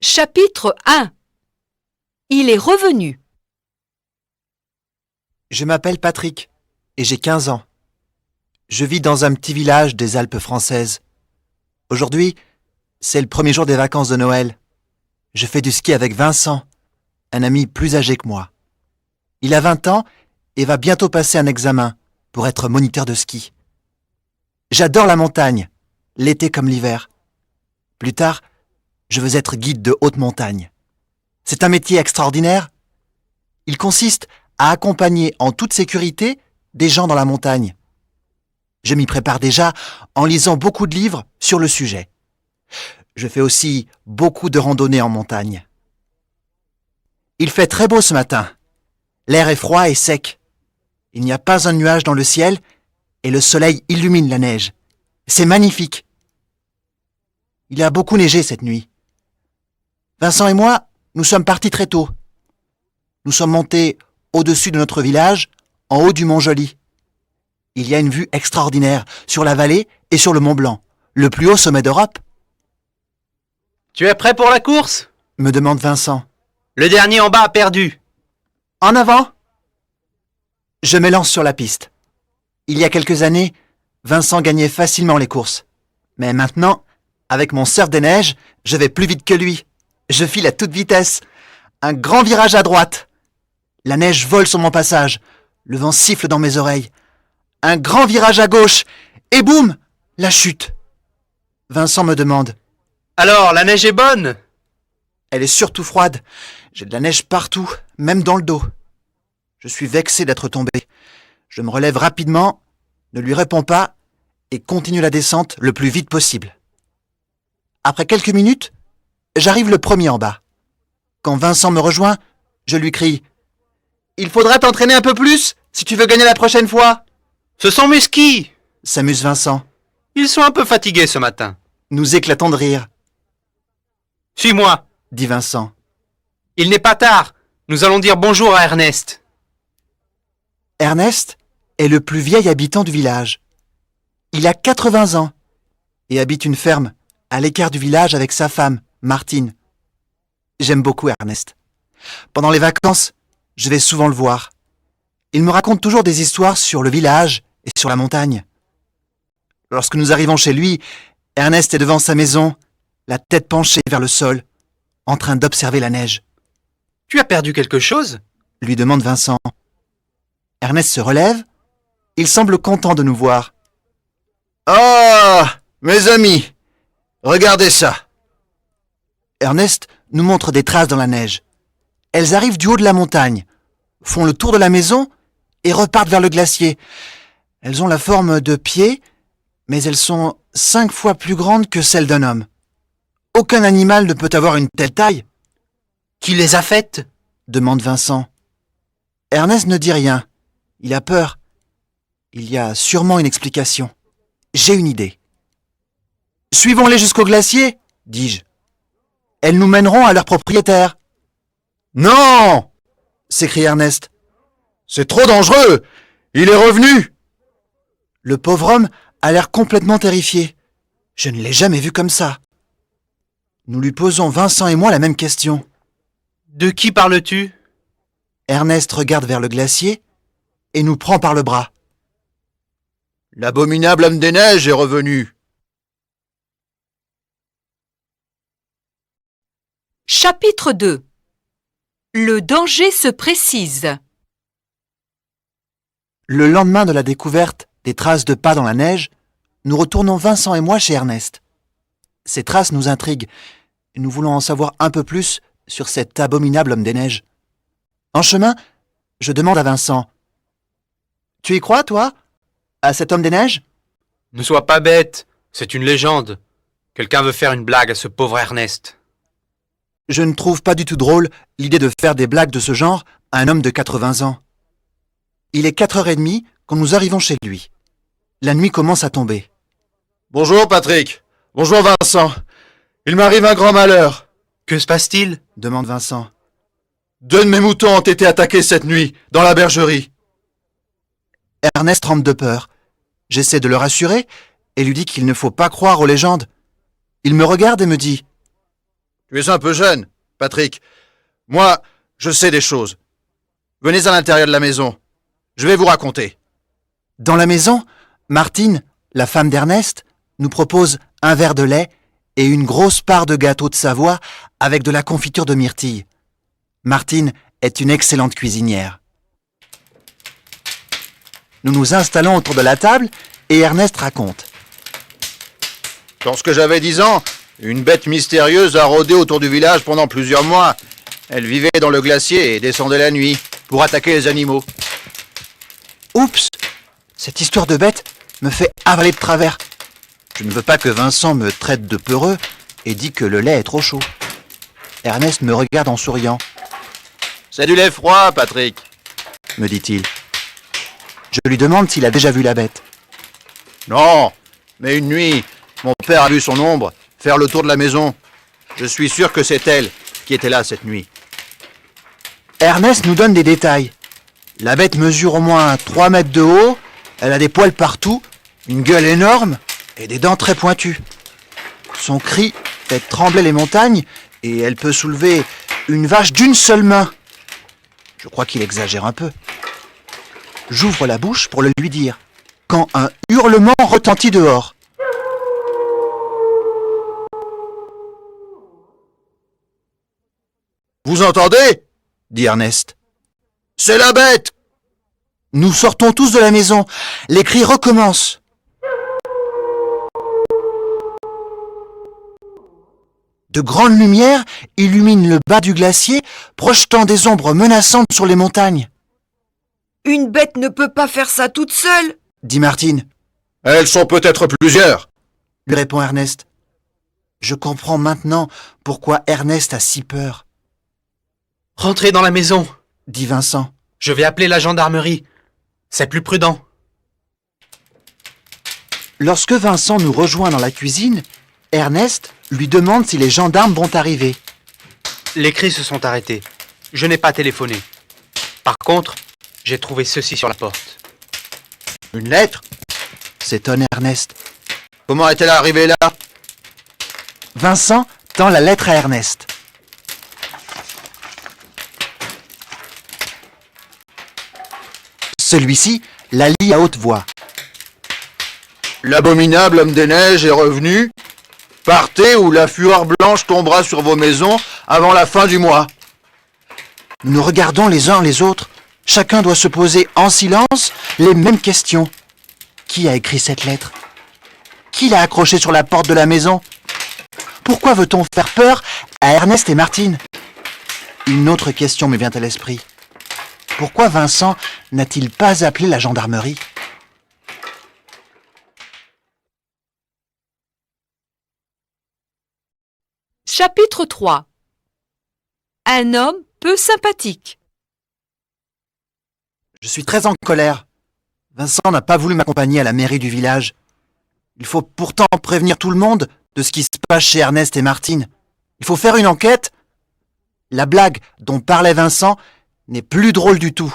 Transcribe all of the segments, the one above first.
Chapitre 1. Il est revenu. Je m'appelle Patrick et j'ai 15 ans. Je vis dans un petit village des Alpes françaises. Aujourd'hui, c'est le premier jour des vacances de Noël. Je fais du ski avec Vincent, un ami plus âgé que moi. Il a 20 ans et va bientôt passer un examen pour être moniteur de ski. J'adore la montagne, l'été comme l'hiver. Plus tard, je veux être guide de haute montagne. C'est un métier extraordinaire. Il consiste à accompagner en toute sécurité des gens dans la montagne. Je m'y prépare déjà en lisant beaucoup de livres sur le sujet. Je fais aussi beaucoup de randonnées en montagne. Il fait très beau ce matin. L'air est froid et sec. Il n'y a pas un nuage dans le ciel et le soleil illumine la neige. C'est magnifique. Il a beaucoup neigé cette nuit. Vincent et moi, nous sommes partis très tôt. Nous sommes montés au-dessus de notre village, en haut du Mont Joli. Il y a une vue extraordinaire sur la vallée et sur le Mont Blanc, le plus haut sommet d'Europe. Tu es prêt pour la course ? Me demande Vincent. Le dernier en bas a perdu. En avant ! Je m'élance sur la piste. Il y a quelques années, Vincent gagnait facilement les courses. Mais maintenant, avec mon surf des neiges, je vais plus vite que lui. Je file à toute vitesse. Un grand virage à droite. La neige vole sur mon passage. Le vent siffle dans mes oreilles. Un grand virage à gauche. Et boum, la chute. Vincent me demande. Alors, la neige est bonne ? Elle est surtout froide. J'ai de la neige partout, même dans le dos. Je suis vexé d'être tombé. Je me relève rapidement, ne lui réponds pas et continue la descente le plus vite possible. Après quelques minutes, j'arrive le premier en bas. Quand Vincent me rejoint, je lui crie « Il faudra t'entraîner un peu plus si tu veux gagner la prochaine fois !» Ce sont mes skis ! S'amuse Vincent. Ils sont un peu fatigués ce matin. Nous éclatons de rire, Suis-moi. dit Vincent. Il n'est pas tard. Nous allons dire bonjour à Ernest. Ernest est le plus vieil habitant du village. Il a 80 ans et habite une ferme à l'écart du village avec sa femme, Martine. J'aime beaucoup Ernest. Pendant les vacances, je vais souvent le voir. Il me raconte toujours des histoires sur le village et sur la montagne. Lorsque nous arrivons chez lui, Ernest est devant sa maison, la tête penchée vers le sol, en train d'observer la neige. « Tu as perdu quelque chose ?» lui demande Vincent. Ernest se relève. Il semble content de nous voir. « Oh, mes amis, regardez ça !» Ernest nous montre des traces dans la neige. Elles arrivent du haut de la montagne, font le tour de la maison et repartent vers le glacier. Elles ont la forme de pieds, mais elles sont 5 fois plus grandes que celles d'un homme. Aucun animal ne peut avoir une telle taille. « Qui les a faites ?» demande Vincent. Ernest ne dit rien. Il a peur. Il y a sûrement une explication. J'ai une idée. « Suivons-les jusqu'au glacier !» dis-je. « Elles nous mèneront à leur propriétaire. »« Non !» s'écrie Ernest. « C'est trop dangereux. Il est revenu !» Le pauvre homme a l'air complètement terrifié. Je ne l'ai jamais vu comme ça. Nous lui posons, Vincent et moi, la même question. « De qui parles-tu ?» Ernest regarde vers le glacier et nous prend par le bras. « L'abominable homme des neiges est revenu !» Chapitre 2. Le danger se précise. Le lendemain de la découverte des traces de pas dans la neige, nous retournons Vincent et moi chez Ernest. Ces traces nous intriguent et nous voulons en savoir un peu plus sur cet abominable homme des neiges. En chemin, je demande à Vincent. « Tu y crois, toi, à cet homme des neiges ?» Ne sois pas bête, c'est une légende. Quelqu'un veut faire une blague à ce pauvre Ernest. Je ne trouve pas du tout drôle l'idée de faire des blagues de ce genre à un homme de 80 ans. Il est 4h30 quand nous arrivons chez lui. La nuit commence à tomber. « Bonjour Patrick. Bonjour Vincent. Il m'arrive un grand malheur. » « Que se passe-t-il ?» demande Vincent. « 2 de mes moutons ont été attaqués cette nuit, dans la bergerie. » Ernest tremble de peur. J'essaie de le rassurer et lui dis qu'il ne faut pas croire aux légendes. Il me regarde et me dit Tu es un peu jeune, Patrick. Moi, je sais des choses. Venez à l'intérieur de la maison. Je vais vous raconter. Dans la maison, Martine, la femme d'Ernest, nous propose un verre de lait et une grosse part de gâteau de Savoie avec de la confiture de myrtille. Martine est une excellente cuisinière. Nous nous installons autour de la table et Ernest raconte. Lorsque j'avais 10 ans, une bête mystérieuse a rôdé autour du village pendant plusieurs mois. Elle vivait dans le glacier et descendait la nuit pour attaquer les animaux. Oups, cette histoire de bête me fait avaler de travers. Je ne veux pas que Vincent me traite de peureux et dit que le lait est trop chaud. Ernest me regarde en souriant. C'est du lait froid, Patrick, me dit-il. Je lui demande s'il a déjà vu la bête. Non, mais une nuit, mon père a vu son ombre faire le tour de la maison. Je suis sûr que c'est elle qui était là cette nuit. Ernest nous donne des détails. La bête mesure au moins 3 mètres de haut, elle a des poils partout, une gueule énorme et des dents très pointues. Son cri fait trembler les montagnes et elle peut soulever une vache d'une seule main. Je crois qu'il exagère un peu. J'ouvre la bouche pour le lui dire, quand un hurlement retentit dehors. Vous entendez ? Dit Ernest. C'est la bête ! Nous sortons tous de la maison. Les cris recommencent. De grandes lumières illuminent le bas du glacier, projetant des ombres menaçantes sur les montagnes. Une bête ne peut pas faire ça toute seule, Dit Martine. Elles sont peut-être plusieurs, Lui répond Ernest. Je comprends maintenant pourquoi Ernest a si peur, Rentrez dans la maison. dit Vincent. Je vais appeler la gendarmerie. C'est plus prudent. Lorsque Vincent nous rejoint dans la cuisine, Ernest lui demande si les gendarmes vont arriver. Les cris se sont arrêtés. Je n'ai pas téléphoné. Par contre, j'ai trouvé ceci sur la porte. Une lettre ? S'étonne Ernest. Comment est-elle arrivée là ? Vincent tend la lettre à Ernest. Celui-ci la lit à haute voix. L'abominable homme des neiges est revenu. Partez ou la fureur blanche tombera sur vos maisons avant la fin du mois. Nous nous regardons les uns les autres. Chacun doit se poser en silence les mêmes questions. Qui a écrit cette lettre ? Qui l'a accrochée sur la porte de la maison ? Pourquoi veut-on faire peur à Ernest et Martine ? Une autre question me vient à l'esprit. Pourquoi Vincent n'a-t-il pas appelé la gendarmerie ? Chapitre 3. Un homme peu sympathique. Je suis très en colère. Vincent n'a pas voulu m'accompagner à la mairie du village. Il faut pourtant prévenir tout le monde de ce qui se passe chez Ernest et Martine. Il faut faire une enquête. La blague dont parlait Vincent n'est plus drôle du tout.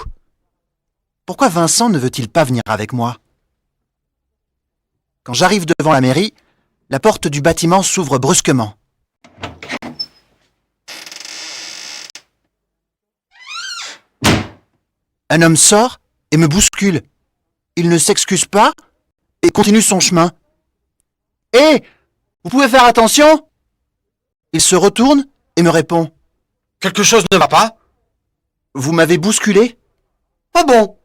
Pourquoi Vincent ne veut-il pas venir avec moi ? Quand j'arrive devant la mairie, la porte du bâtiment s'ouvre brusquement. Un homme sort et me bouscule. Il ne s'excuse pas et continue son chemin. « Hé, vous pouvez faire attention !» Il se retourne et me répond. Quelque chose ne va pas ? « Vous m'avez bousculé ?» Ah bon ?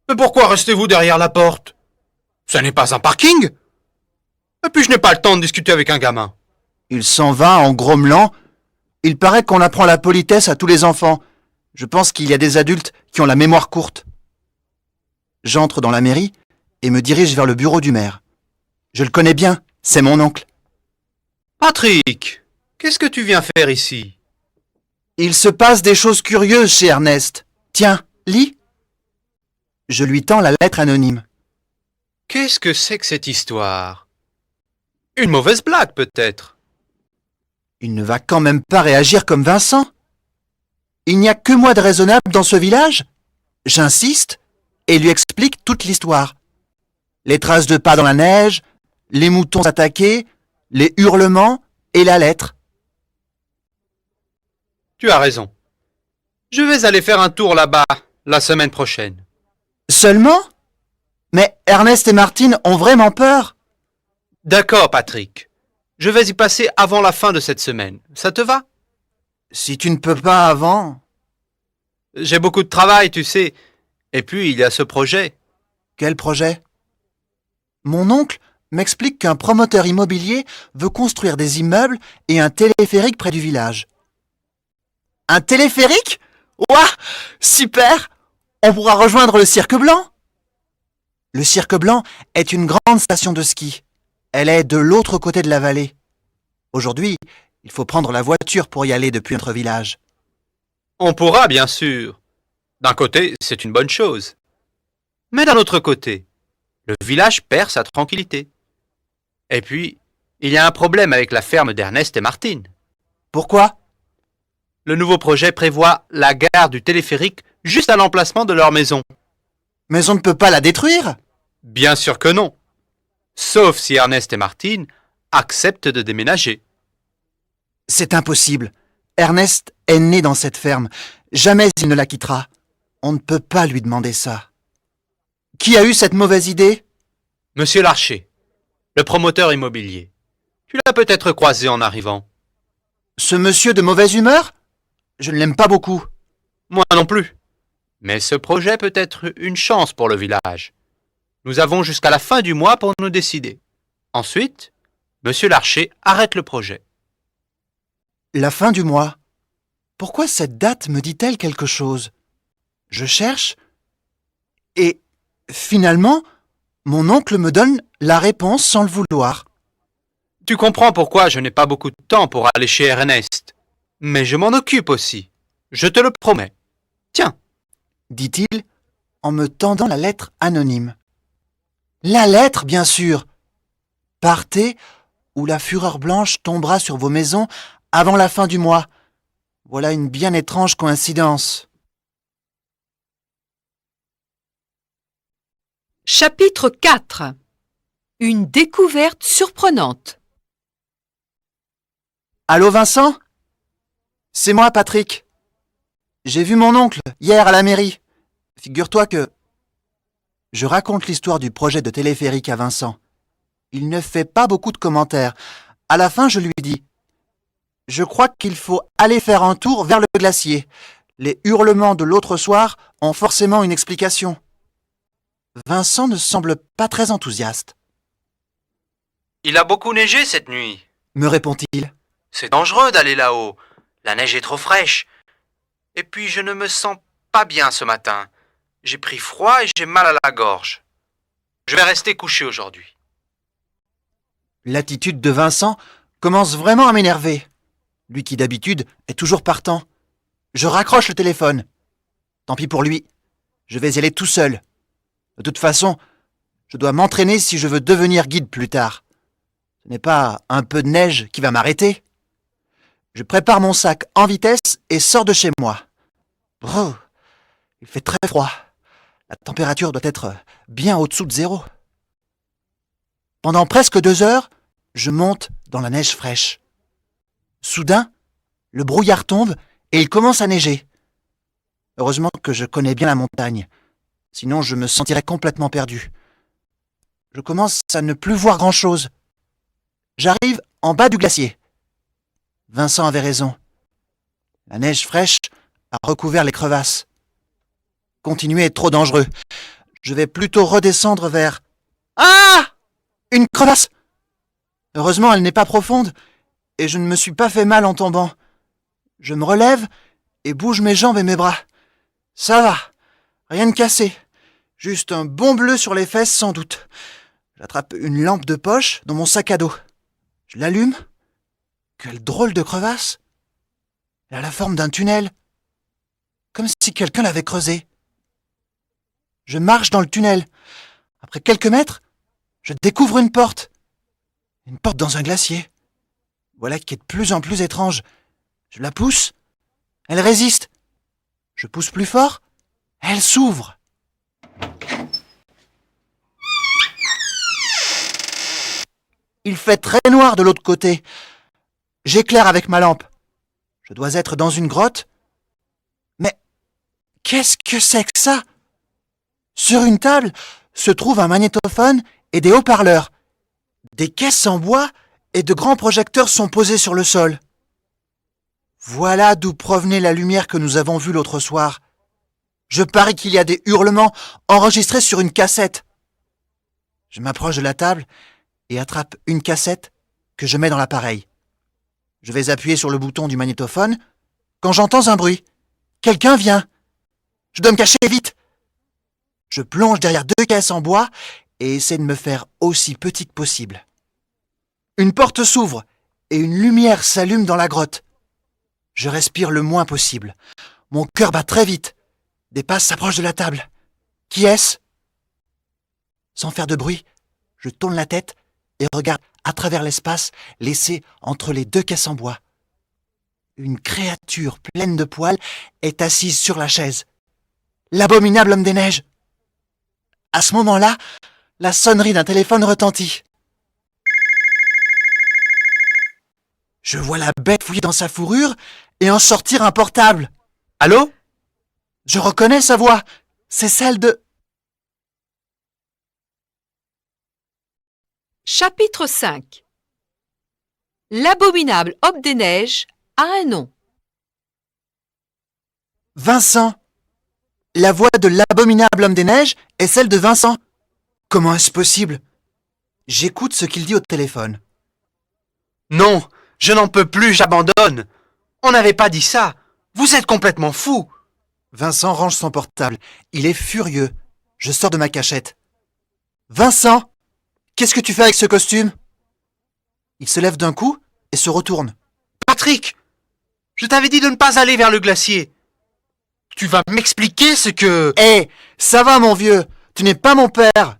Mais pourquoi restez-vous derrière la porte ? Ce n'est pas un parking ? Et puis je n'ai pas le temps de discuter avec un gamin. Il s'en va en grommelant. Il paraît qu'on apprend la politesse à tous les enfants. Je pense qu'il y a des adultes qui ont la mémoire courte. J'entre dans la mairie et me dirige vers le bureau du maire. Je le connais bien, c'est mon oncle. Patrick, qu'est-ce que tu viens faire ici ? Il se passe des choses curieuses chez Ernest. Tiens, lis. Je lui tends la lettre anonyme. Qu'est-ce que c'est que cette histoire ? Une mauvaise blague peut-être ? Il ne va quand même pas réagir comme Vincent. Il n'y a que moi de raisonnable dans ce village. J'insiste et lui explique toute l'histoire. Les traces de pas dans la neige, les moutons attaqués, les hurlements et la lettre. Tu as raison. Je vais aller faire un tour là-bas la semaine prochaine. Seulement? Mais Ernest et Martine ont vraiment peur. D'accord, Patrick. Je vais y passer avant la fin de cette semaine. Ça te va? Si tu ne peux pas avant... J'ai beaucoup de travail, tu sais. Et puis, il y a ce projet. Quel projet? Mon oncle m'explique qu'un promoteur immobilier veut construire des immeubles et un téléphérique près du village. Un téléphérique? Ouah! Super! On pourra rejoindre le Cirque Blanc. Le Cirque Blanc est une grande station de ski. Elle est de l'autre côté de la vallée. Aujourd'hui, il faut prendre la voiture pour y aller depuis notre village. On pourra, bien sûr. D'un côté, c'est une bonne chose. Mais d'un autre côté, le village perd sa tranquillité. Et puis, il y a un problème avec la ferme d'Ernest et Martine. Pourquoi? Le nouveau projet prévoit la gare du téléphérique juste à l'emplacement de leur maison. Mais on ne peut pas la détruire. Bien sûr que non. Sauf si Ernest et Martine acceptent de déménager. C'est impossible. Ernest est né dans cette ferme. Jamais il ne la quittera. On ne peut pas lui demander ça. Qui a eu cette mauvaise idée? Monsieur Larcher, le promoteur immobilier. Tu l'as peut-être croisé en arrivant. Ce monsieur de mauvaise humeur? Je ne l'aime pas beaucoup. Moi non plus. Mais ce projet peut être une chance pour le village. Nous avons jusqu'à la fin du mois pour nous décider. Ensuite, Monsieur Larcher arrête le projet. La fin du mois. Pourquoi cette date me dit-elle quelque chose? Je cherche et finalement, mon oncle me donne la réponse sans le vouloir. Tu comprends pourquoi je n'ai pas beaucoup de temps pour aller chez Ernest. Mais je m'en occupe aussi. Je te le promets. Tiens, dit-il en me tendant la lettre anonyme. La lettre, bien sûr. Partez ou la fureur blanche tombera sur vos maisons avant la fin du mois. Voilà une bien étrange coïncidence. Chapitre 4. Une découverte surprenante. Allô Vincent? C'est moi Patrick. J'ai vu mon oncle hier à la mairie. Figure-toi que... Je raconte l'histoire du projet de téléphérique à Vincent. Il ne fait pas beaucoup de commentaires. À la fin, je lui dis: je crois qu'il faut aller faire un tour vers le glacier. Les hurlements de l'autre soir ont forcément une explication. Vincent ne semble pas très enthousiaste. il a beaucoup neigé cette nuit. Me répond-il. C'est dangereux d'aller là-haut. La neige est trop fraîche. Et puis je ne me sens pas bien ce matin. J'ai pris froid et j'ai mal à la gorge. Je vais rester couché aujourd'hui. L'attitude de Vincent commence vraiment à m'énerver. Lui qui d'habitude est toujours partant. Je raccroche le téléphone. Tant pis pour lui. Je vais y aller tout seul. De toute façon, je dois m'entraîner si je veux devenir guide plus tard. Ce n'est pas un peu de neige qui va m'arrêter. Je prépare mon sac en vitesse et sors de chez moi. Brrr, il fait très froid. La température doit être bien au-dessous de 0. Pendant presque 2 heures, je monte dans la neige fraîche. Soudain, le brouillard tombe et il commence à neiger. Heureusement que je connais bien la montagne. Sinon, je me sentirais complètement perdu. Je commence à ne plus voir grand-chose. J'arrive en bas du glacier. Vincent avait raison. La neige fraîche a recouvert les crevasses. Continuer est trop dangereux. Je vais plutôt redescendre vers... Ah! Une crevasse! Heureusement, elle n'est pas profonde et je ne me suis pas fait mal en tombant. Je me relève et bouge mes jambes et mes bras. Ça va, rien de cassé. Juste un bon bleu sur les fesses sans doute. J'attrape une lampe de poche dans mon sac à dos. Je l'allume. Quelle drôle de crevasse! Elle a la forme d'un tunnel. Comme si quelqu'un l'avait creusé. Je marche dans le tunnel. Après quelques mètres, je découvre une porte. Une porte dans un glacier. Voilà qui est de plus en plus étrange. Je la pousse. Elle résiste. Je pousse plus fort. Elle s'ouvre. Il fait très noir de l'autre côté. J'éclaire avec ma lampe. Je dois être dans une grotte? Mais qu'est-ce que c'est que ça? Sur une table se trouve un magnétophone et des haut-parleurs. Des caisses en bois et de grands projecteurs sont posés sur le sol. Voilà d'où provenait la lumière que nous avons vue l'autre soir. Je parie qu'il y a des hurlements enregistrés sur une cassette. Je m'approche de la table et attrape une cassette que je mets dans l'appareil. Je vais appuyer sur le bouton du magnétophone quand j'entends un bruit. Quelqu'un vient. Je dois me cacher vite. Je plonge derrière 2 caisses en bois et essaie de me faire aussi petit que possible. Une porte s'ouvre et une lumière s'allume dans la grotte. Je respire le moins possible. Mon cœur bat très vite. Des pas s'approchent de la table. Qui est-ce? Sans faire de bruit, je tourne la tête et regarde à travers l'espace laissé entre les 2 caisses en bois. Une créature pleine de poils est assise sur la chaise. L'abominable homme des neiges. À ce moment-là, la sonnerie d'un téléphone retentit. Je vois la bête fouiller dans sa fourrure et en sortir un portable. Allô? Je reconnais sa voix. C'est celle de... Chapitre 5. L'abominable homme des neiges a un nom. Vincent. La voix de l'abominable homme des neiges est celle de Vincent. Comment est-ce possible? J'écoute ce qu'il dit au téléphone. Non, je n'en peux plus, j'abandonne. On n'avait pas dit ça. Vous êtes complètement fou. Vincent range son portable. Il est furieux. Je sors de ma cachette. Vincent, qu'est-ce que tu fais avec ce costume? Il se lève d'un coup et se retourne. Patrick, je t'avais dit de ne pas aller vers le glacier. Tu vas m'expliquer ce que... Hé, ça va mon vieux, tu n'es pas mon père.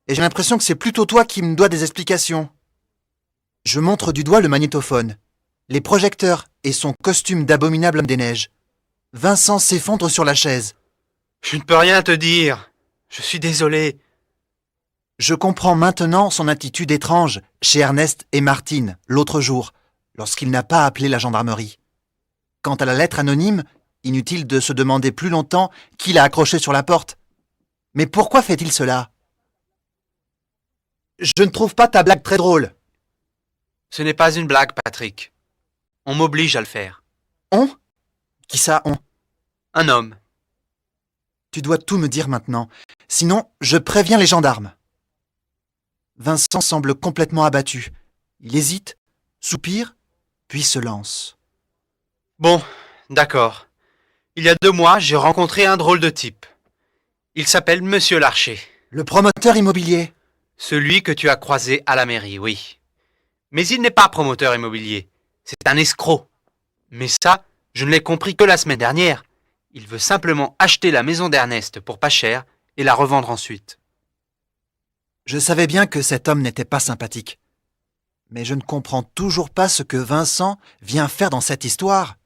Et j'ai l'impression que c'est plutôt toi qui me dois des explications. Je montre du doigt le magnétophone, les projecteurs et son costume d'abominable homme des neiges. Vincent s'effondre sur la chaise. Je ne peux rien te dire. Je suis désolé. Je comprends maintenant son attitude étrange chez Ernest et Martine l'autre jour, lorsqu'il n'a pas appelé la gendarmerie. Quant à la lettre anonyme, inutile de se demander plus longtemps qui l'a accrochée sur la porte. Mais pourquoi fait-il cela? Je ne trouve pas ta blague très drôle. Ce n'est pas une blague, Patrick. On m'oblige à le faire. On? Qui ça, on? Un homme. Tu dois tout me dire maintenant, sinon je préviens les gendarmes. Vincent semble complètement abattu. Il hésite, soupire, puis se lance. Bon, d'accord. Il y a 2 mois, j'ai rencontré un drôle de type. Il s'appelle Monsieur Larcher. Le promoteur immobilier. Celui que tu as croisé à la mairie, oui. Mais il n'est pas promoteur immobilier. C'est un escroc. Mais ça, je ne l'ai compris que la semaine dernière. Il veut simplement acheter la maison d'Ernest pour pas cher et la revendre ensuite. Je savais bien que cet homme n'était pas sympathique. Mais je ne comprends toujours pas ce que Vincent vient faire dans cette histoire.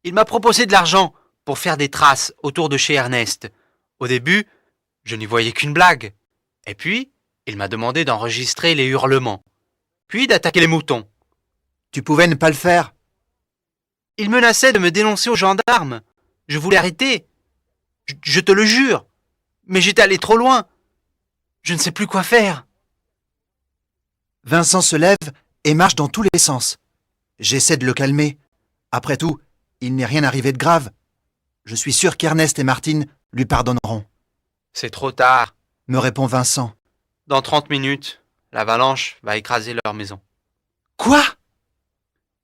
Il m'a proposé de l'argent pour faire des traces autour de chez Ernest. Au début, je n'y voyais qu'une blague. Et puis, il m'a demandé d'enregistrer les hurlements, puis d'attaquer les moutons. Tu pouvais ne pas le faire. Il menaçait de me dénoncer aux gendarmes. Je voulais arrêter. Je te le jure. Mais j'étais allé trop loin. Je ne sais plus quoi faire. Vincent se lève et marche dans tous les sens. J'essaie de le calmer. Après tout, il n'est rien arrivé de grave. Je suis sûr qu'Ernest et Martine lui pardonneront. C'est trop tard. Me répond Vincent. Dans 30 minutes, l'avalanche va écraser leur maison. Quoi?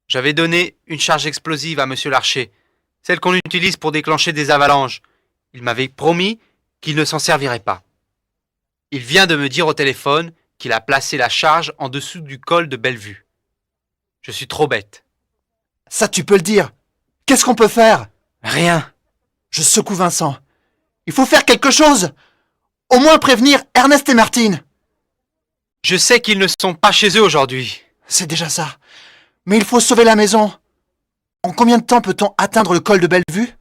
J'avais donné une charge explosive à Monsieur Larcher, celle qu'on utilise pour déclencher des avalanches. Il m'avait promis qu'il ne s'en servirait pas. Il vient de me dire au téléphone qu'il a placé la charge en dessous du col de Bellevue. Je suis trop bête. Ça, tu peux le dire. Qu'est-ce qu'on peut faire? Rien. Je secoue Vincent. Il faut faire quelque chose. Au moins prévenir Ernest et Martine. Je sais qu'ils ne sont pas chez eux aujourd'hui. C'est déjà ça. Mais il faut sauver la maison. En combien de temps peut-on atteindre le col de Bellevue?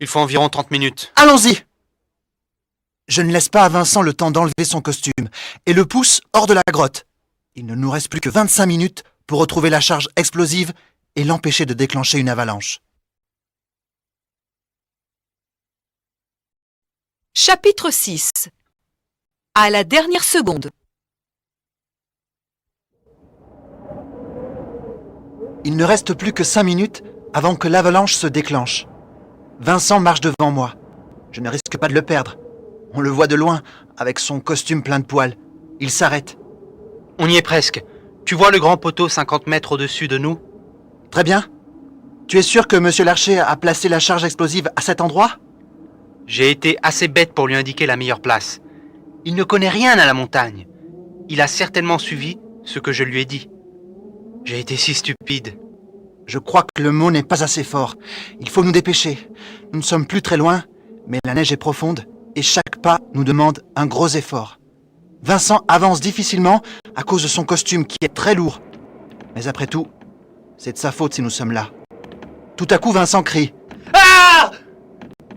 Il faut environ 30 minutes. Allons-y! Je ne laisse pas à Vincent le temps d'enlever son costume et le pousse hors de la grotte. Il ne nous reste plus que 25 minutes pour retrouver la charge explosive et l'empêcher de déclencher une avalanche. Chapitre 6. À la dernière seconde. Il ne reste plus que 5 minutes avant que l'avalanche se déclenche. Vincent marche devant moi. Je ne risque pas de le perdre. On le voit de loin, avec son costume plein de poils. Il s'arrête. On y est presque. Tu vois le grand poteau 50 mètres au-dessus de nous? Très bien. Tu es sûr que Monsieur Larcher a placé la charge explosive à cet endroit? J'ai été assez bête pour lui indiquer la meilleure place. Il ne connaît rien à la montagne. Il a certainement suivi ce que je lui ai dit. J'ai été si stupide. Je crois que le mot n'est pas assez fort. Il faut nous dépêcher. Nous ne sommes plus très loin, mais la neige est profonde et chaque pas nous demande un gros effort. Vincent avance difficilement à cause de son costume qui est très lourd. Mais après tout, c'est de sa faute si nous sommes là. Tout à coup, Vincent crie. Ah!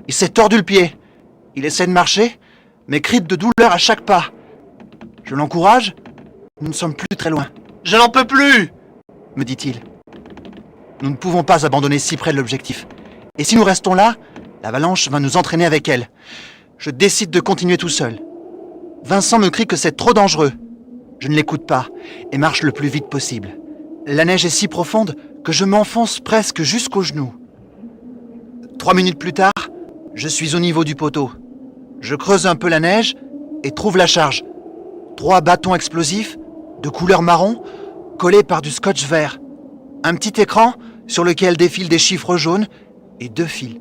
Il s'est tordu le pied. Il essaie de marcher, mais crie de douleur à chaque pas. Je l'encourage. Nous ne sommes plus très loin, Je n'en peux plus! me dit-il. Nous ne pouvons pas abandonner si près de l'objectif. Et si nous restons là, l'avalanche va nous entraîner avec elle. Je décide de continuer tout seul. Vincent me crie que c'est trop dangereux. Je ne l'écoute pas et marche le plus vite possible. La neige est si profonde que je m'enfonce presque jusqu'aux genoux. 3 minutes plus tard, je suis au niveau du poteau. Je creuse un peu la neige et trouve la charge. 3 bâtons explosifs de couleur marron collés par du scotch vert. Un petit écran sur lequel défilent des chiffres jaunes et 2 fils,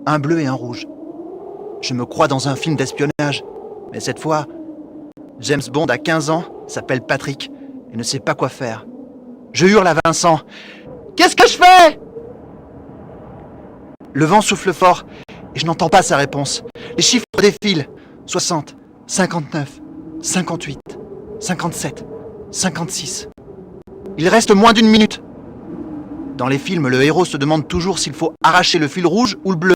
un bleu et un rouge. Je me crois dans un film d'espionnage, mais cette fois, James Bond a 15 ans, s'appelle Patrick et ne sait pas quoi faire. Je hurle à Vincent. « Qu'est-ce que je fais ?» Le vent souffle fort et je n'entends pas sa réponse. Les chiffres défilent. 60, 59, 58, 57, 56. Il reste moins d'1 minute. Dans les films, le héros se demande toujours s'il faut arracher le fil rouge ou le bleu.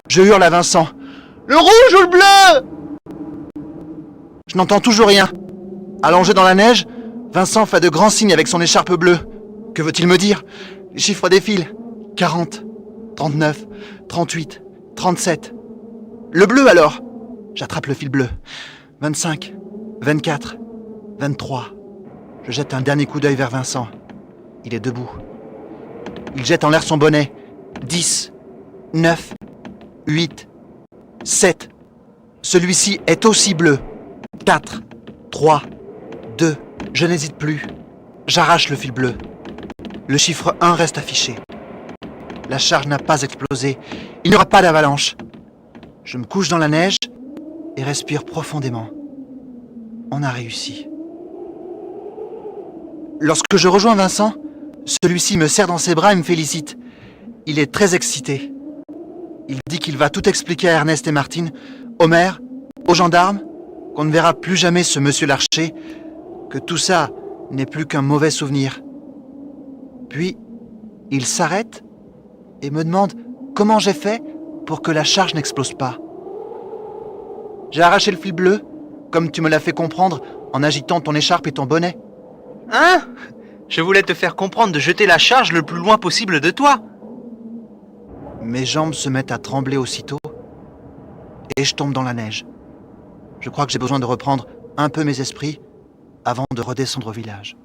Je hurle à Vincent. « Le rouge ou le bleu ?» Je n'entends toujours rien. Allongé dans la neige, Vincent fait de grands signes avec son écharpe bleue. Que veut-il me dire? Les chiffres défilent. 40, 39, 38, 37. Le bleu alors? J'attrape le fil bleu. 25, 24, 23. Je jette un dernier coup d'œil vers Vincent. Il est debout. Il jette en l'air son bonnet. 10, 9, 8, 7. Celui-ci est aussi bleu. 4, 3, 2. Je n'hésite plus. J'arrache le fil bleu. Le chiffre 1 reste affiché. La charge n'a pas explosé. Il n'y aura pas d'avalanche. Je me couche dans la neige et respire profondément. On a réussi. Lorsque je rejoins Vincent, celui-ci me serre dans ses bras et me félicite. Il est très excité. Il dit qu'il va tout expliquer à Ernest et Martine, au maire, aux gendarmes, qu'on ne verra plus jamais ce monsieur Larcher, que tout ça n'est plus qu'un mauvais souvenir. Puis, il s'arrête et me demande comment j'ai fait pour que la charge n'explose pas. J'ai arraché le fil bleu, comme tu me l'as fait comprendre en agitant ton écharpe et ton bonnet. Hein? Je voulais te faire comprendre de jeter la charge le plus loin possible de toi. Mes jambes se mettent à trembler aussitôt et je tombe dans la neige. Je crois que j'ai besoin de reprendre un peu mes esprits avant de redescendre au village.